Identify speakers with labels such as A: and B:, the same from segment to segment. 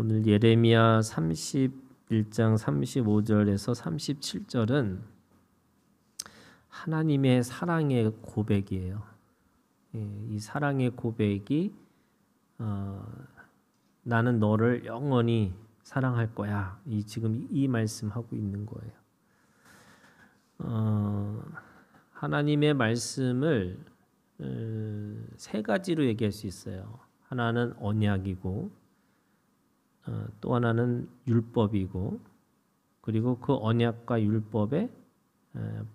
A: 오늘 예레미야 31장 35절에서 37절은 하나님의 사랑의 고백이에요. 이 사랑의 고백이 나는 너를 영원히 사랑할 거야. 지금 이 말씀하고 있는 거예요. 하나님의 말씀을 세 가지로 얘기할 수 있어요. 하나는 언약이고 또 하나는 율법이고 그리고 그 언약과 율법의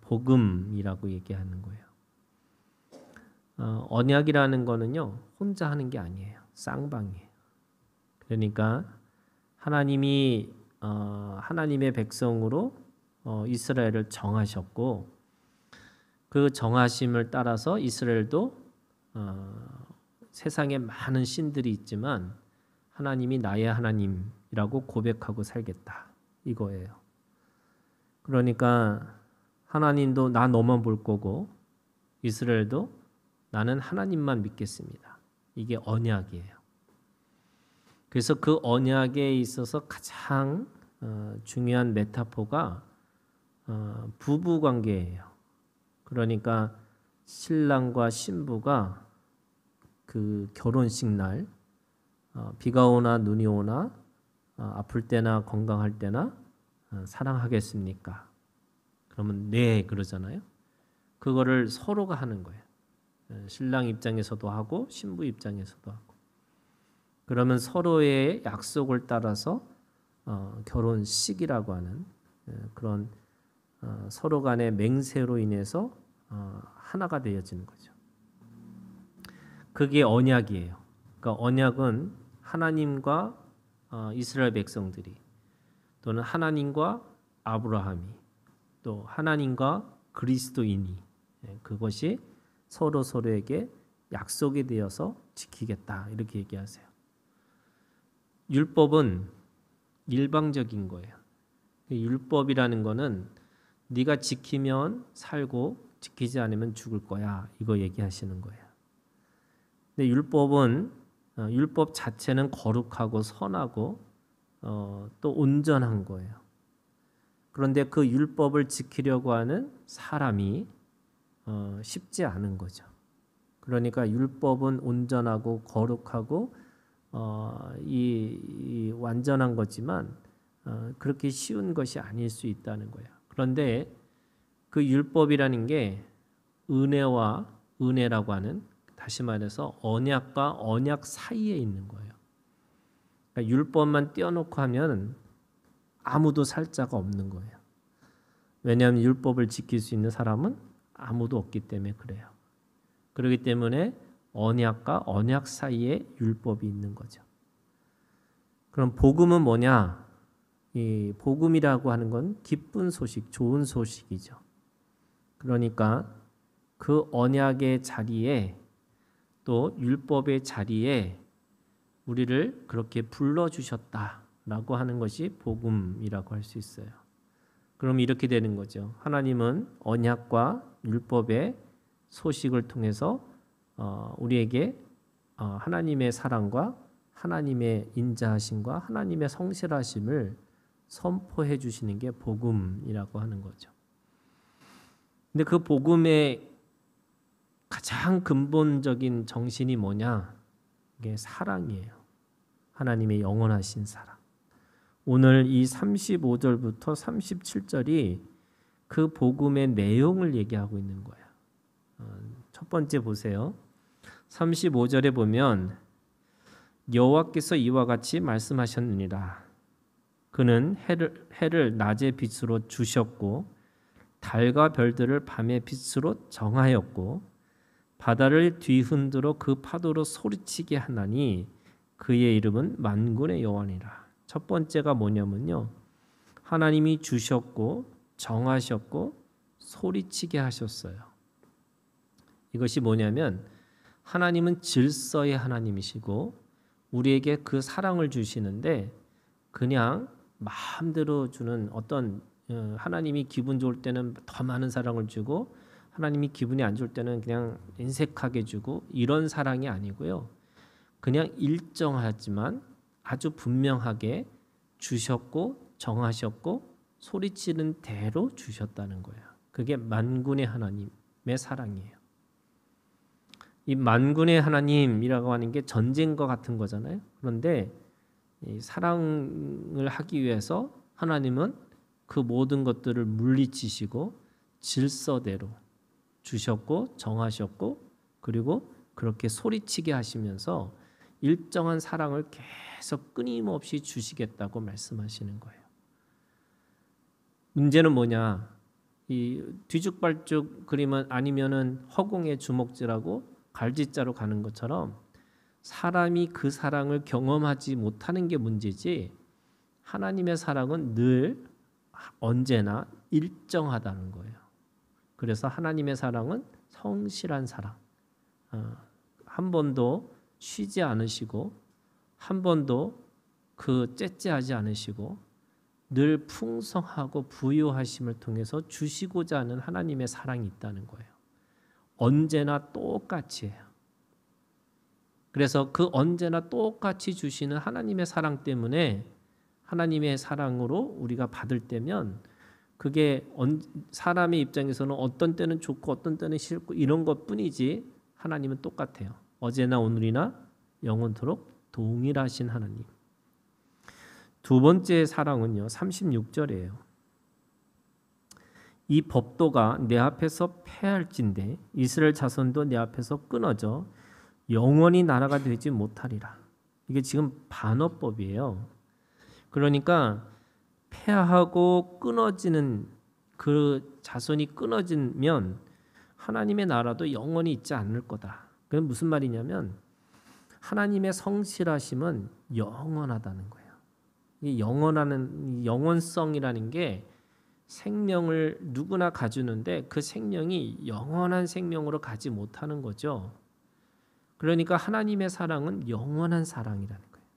A: 복음이라고 얘기하는 거예요. 언약이라는 거는요 혼자 하는 게 아니에요. 쌍방이에요. 그러니까 하나님이 하나님의 백성으로 이스라엘을 정하셨고 그 정하심을 따라서 이스라엘도 세상에 많은 신들이 있지만 하나님이 나의 하나님이라고 고백하고 살겠다 이거예요. 그러니까 하나님도 나 너만 볼 거고 이스라엘도 나는 하나님만 믿겠습니다. 이게 언약이에요. 그래서 그 언약에 있어서 가장 중요한 메타포가 부부 관계예요. 그러니까 신랑과 신부가 그 결혼식 날 비가 오나 눈이 오나 아플 때나 건강할 때나 사랑하겠습니까? 그러면 네 그러잖아요. 그거를 서로가 하는 거예요. 신랑 입장에서도 하고 신부 입장에서도 하고. 그러면 서로의 약속을 따라서 결혼식이라고 하는 그런 서로 간의 맹세로 인해서 하나가 되어지는 거죠. 그게 언약이에요. 그러니까 언약은 하나님과 이스라엘 백성들이 또는 하나님과 아브라함이 또 하나님과 그리스도인이 그것이 서로에게 약속이 되어서 지키겠다 이렇게 얘기하세요. 율법은 일방적인 거예요. 율법이라는 거는 네가 지키면 살고 지키지 않으면 죽을 거야 이거 얘기하시는 거예요. 근데 율법 자체는 거룩하고 선하고 또 온전한 거예요. 그런데 그 율법을 지키려고 하는 사람이 쉽지 않은 거죠. 그러니까 율법은 온전하고 거룩하고 이 완전한 거지만 그렇게 쉬운 것이 아닐 수 있다는 거예요. 그런데 그 율법이라는 게 은혜와 은혜라고 하는 다시 말해서 언약과 언약 사이에 있는 거예요. 그러니까 율법만 떼어놓고 하면 아무도 살 자가 없는 거예요. 왜냐하면 율법을 지킬 수 있는 사람은 아무도 없기 때문에 그래요. 그렇기 때문에 언약과 언약 사이에 율법이 있는 거죠. 그럼 복음은 뭐냐? 이 복음이라고 하는 건 기쁜 소식, 좋은 소식이죠. 그러니까 그 언약의 자리에 또 율법의 자리에 우리를 그렇게 불러주셨다라고 하는 것이 복음이라고 할 수 있어요. 그럼 이렇게 되는 거죠. 하나님은 언약과 율법의 소식을 통해서 우리에게 하나님의 사랑과 하나님의 인자하심과 하나님의 성실하심을 선포해 주시는 게 복음이라고 하는 거죠. 근데 그 복음의 가장 근본적인 정신이 뭐냐? 이게 사랑이에요. 하나님의 영원하신 사랑. 오늘 이 35절부터 37절이 그 복음의 내용을 얘기하고 있는 거예요. 첫 번째 보세요. 35절에 보면 여호와께서 이와 같이 말씀하셨느니라. 그는 해를 낮의 빛으로 주셨고 달과 별들을 밤의 빛으로 정하였고 바다를 뒤흔들어 그 파도로 소리치게 하나니 그의 이름은 만군의 여호와니라. 첫 번째가 뭐냐면요. 하나님이 주셨고 정하셨고 소리치게 하셨어요. 이것이 뭐냐면 하나님은 질서의 하나님이시고 우리에게 그 사랑을 주시는데 그냥 마음대로 주는 어떤 하나님이 기분 좋을 때는 더 많은 사랑을 주고 하나님이 기분이 안 좋을 때는 그냥 인색하게 주고 이런 사랑이 아니고요. 그냥 일정하지만 아주 분명하게 주셨고 정하셨고 소리치는 대로 주셨다는 거예요. 그게 만군의 하나님의 사랑이에요. 이 만군의 하나님이라고 하는 게 전쟁과 같은 거잖아요. 그런데 이 사랑을 하기 위해서 하나님은 그 모든 것들을 물리치시고 질서대로 주셨고 정하셨고 그리고 그렇게 소리치게 하시면서 일정한 사랑을 계속 끊임없이 주시겠다고 말씀하시는 거예요. 문제는 뭐냐? 이 뒤죽발죽 그리면 아니면은 허공에 주먹질하고 갈짓자로 가는 것처럼 사람이 그 사랑을 경험하지 못하는 게 문제지 하나님의 사랑은 늘 언제나 일정하다는 거예요. 그래서 하나님의 사랑은 성실한 사랑. 한 번도 쉬지 않으시고 한 번도 그 째째하지 않으시고 늘 풍성하고 부유하심을 통해서 주시고자 하는 하나님의 사랑이 있다는 거예요. 언제나 똑같이 해요. 그래서 그 언제나 똑같이 주시는 하나님의 사랑 때문에 하나님의 사랑으로 우리가 받을 때면 그게 사람의 입장에서는 어떤 때는 좋고 어떤 때는 싫고 이런 것뿐이지 하나님은 똑같아요. 어제나 오늘이나 영원토록 동일하신 하나님. 두 번째 사랑은요. 36절이에요. 이 법도가 내 앞에서 패할진대 이스라엘 자손도 내 앞에서 끊어져 영원히 나라가 되지 못하리라. 이게 지금 반어법이에요. 그러니까 패하고 끊어지는 그 자손이 끊어지면 하나님의 나라도 영원히 있지 않을 거다. 그건 무슨 말이냐면 하나님의 성실하심은 영원하다는 거예요. 이 영원성이라는 게 생명을 누구나 가지는데 그 생명이 영원한 생명으로 가지 못하는 거죠. 그러니까 하나님의 사랑은 영원한 사랑이라는 거예요.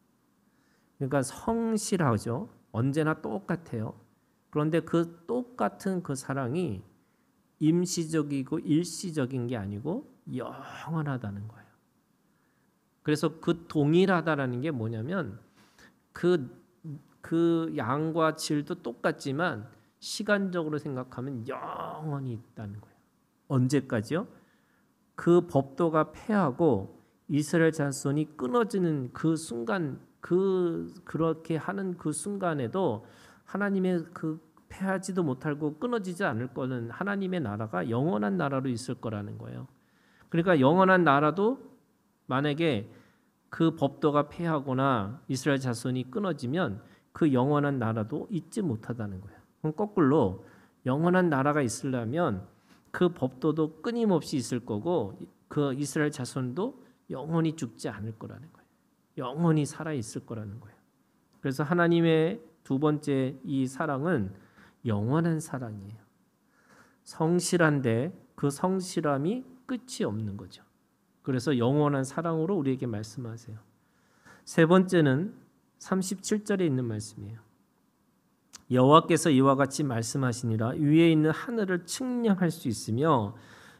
A: 그러니까 성실하죠. 언제나 똑같아요. 그런데 그 똑같은 그 사랑이 임시적이고 일시적인 게 아니고 영원하다는 거예요. 그래서 그 동일하다라는 게 뭐냐면 그 양과 질도 똑같지만 시간적으로 생각하면 영원히 있다는 거예요. 언제까지요? 그 법도가 패하고 이스라엘 자손이 끊어지는 그 순간 그렇게 하는 그 순간에도 하나님의 그 패하지도 못하고 끊어지지 않을 거는 하나님의 나라가 영원한 나라로 있을 거라는 거예요. 그러니까 영원한 나라도 만약에 그 법도가 패하거나 이스라엘 자손이 끊어지면 그 영원한 나라도 있지 못하다는 거예요. 그럼 거꾸로 영원한 나라가 있으려면 그 법도도 끊임없이 있을 거고 그 이스라엘 자손도 영원히 죽지 않을 거라는 거예요. 영원히 살아 있을 거라는 거예요. 그래서 하나님의 두 번째 이 사랑은 영원한 사랑이에요. 성실한데 그 성실함이 끝이 없는 거죠. 그래서 영원한 사랑으로 우리에게 말씀하세요. 세 번째는 37절에 있는 말씀이에요. 여호와께서 이와 같이 말씀하시니라 위에 있는 하늘을 측량할 수 있으며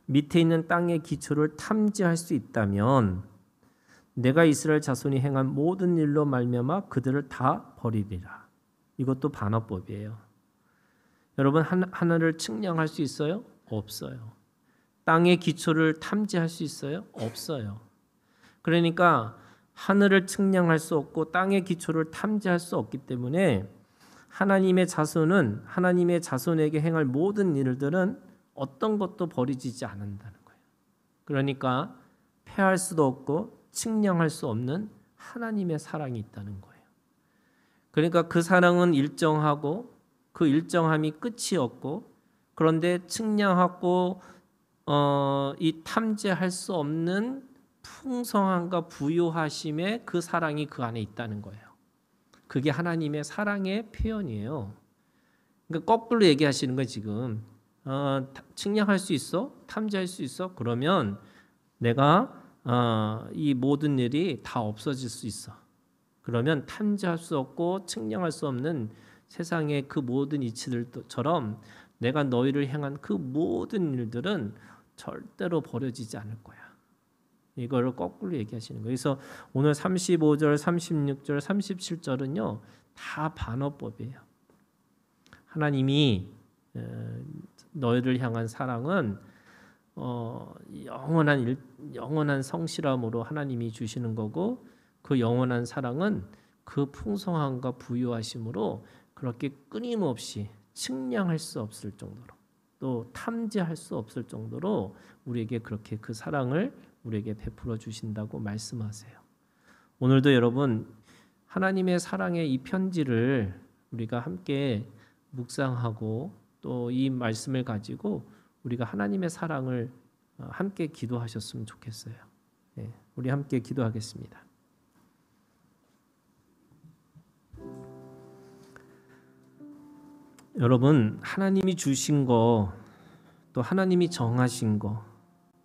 A: 밑에 있는 땅의 기초를 탐지할 수 있다면 내가 이스라엘 자손이 행한 모든 일로 말미암아 그들을 다 버리리라. 이것도 반어법이에요. 여러분 하늘을 측량할 수 있어요? 없어요. 땅의 기초를 탐지할 수 있어요? 없어요. 그러니까 하늘을 측량할 수 없고 땅의 기초를 탐지할 수 없기 때문에 하나님의 자손은 하나님의 자손에게 행할 모든 일들은 어떤 것도 버리지지 않는다는 거예요. 그러니까 패할 수도 없고 측량할 수 없는 하나님의 사랑이 있다는 거예요. 그러니까 그 사랑은 일정하고 그 일정함이 끝이 없고 그런데 측량하고 이 탐지할 수 없는 풍성함과 부요하심의 그 사랑이 그 안에 있다는 거예요. 그게 하나님의 사랑의 표현이에요. 그러니까 거꾸로 얘기하시는 거예요 지금. 측량할 수 있어? 탐지할 수 있어? 그러면 내가 이 모든 일이 다 없어질 수 있어. 그러면 탐지할 수 없고 측량할 수 없는 세상의 그 모든 이치들처럼 내가 너희를 향한 그 모든 일들은 절대로 버려지지 않을 거야. 이거를 거꾸로 얘기하시는 거예요. 그래서 오늘 35절, 36절, 37절은요 다 반어법이에요. 하나님이 너희를 향한 사랑은 영원한 성실함으로 하나님이 주시는 거고, 그 영원한 사랑은 그 풍성함과 부유하심으로 그렇게 끊임없이 측량할 수 없을 정도로, 또 탐지할 수 없을 정도로 우리에게 그렇게 그 사랑을 우리에게 베풀어 주신다고 말씀하세요. 오늘도 여러분 하나님의 사랑의 이 편지를 우리가 함께 묵상하고 또 이 말씀을 가지고 우리가 하나님의 사랑을 함께 기도하셨으면 좋겠어요. 네, 우리 함께 기도하겠습니다. 여러분, 하나님이 주신 거, 또 하나님이 정하신 거,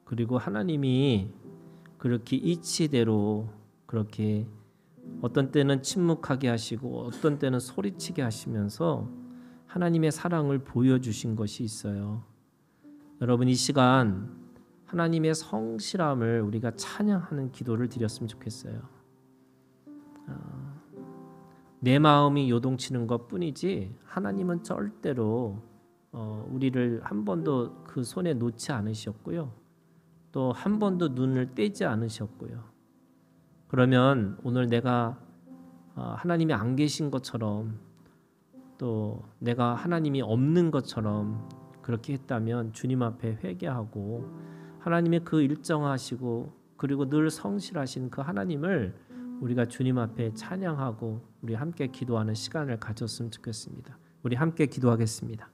A: 그리고 하나님이 그렇게 이치대로 그렇게 어떤 때는 침묵하게 하시고 어떤 때는 소리치게 하시면서 하나님의 사랑을 보여주신 것이 있어요. 여러분, 이 시간 하나님의 성실함을 우리가 찬양하는 기도를 드렸으면 좋겠어요. 내 마음이 요동치는 것뿐이지 하나님은 절대로 우리를 한 번도 그 손에 놓지 않으셨고요. 또 한 번도 눈을 떼지 않으셨고요. 그러면 오늘 내가 하나님이 안 계신 것처럼, 또 내가 하나님이 없는 것처럼 그렇게 했다면 주님 앞에 회개하고 하나님의 그 일정하시고 그리고 늘 성실하신 그 하나님을 우리가 주님 앞에 찬양하고 우리 함께 기도하는 시간을 가졌으면 좋겠습니다. 우리 함께 기도하겠습니다.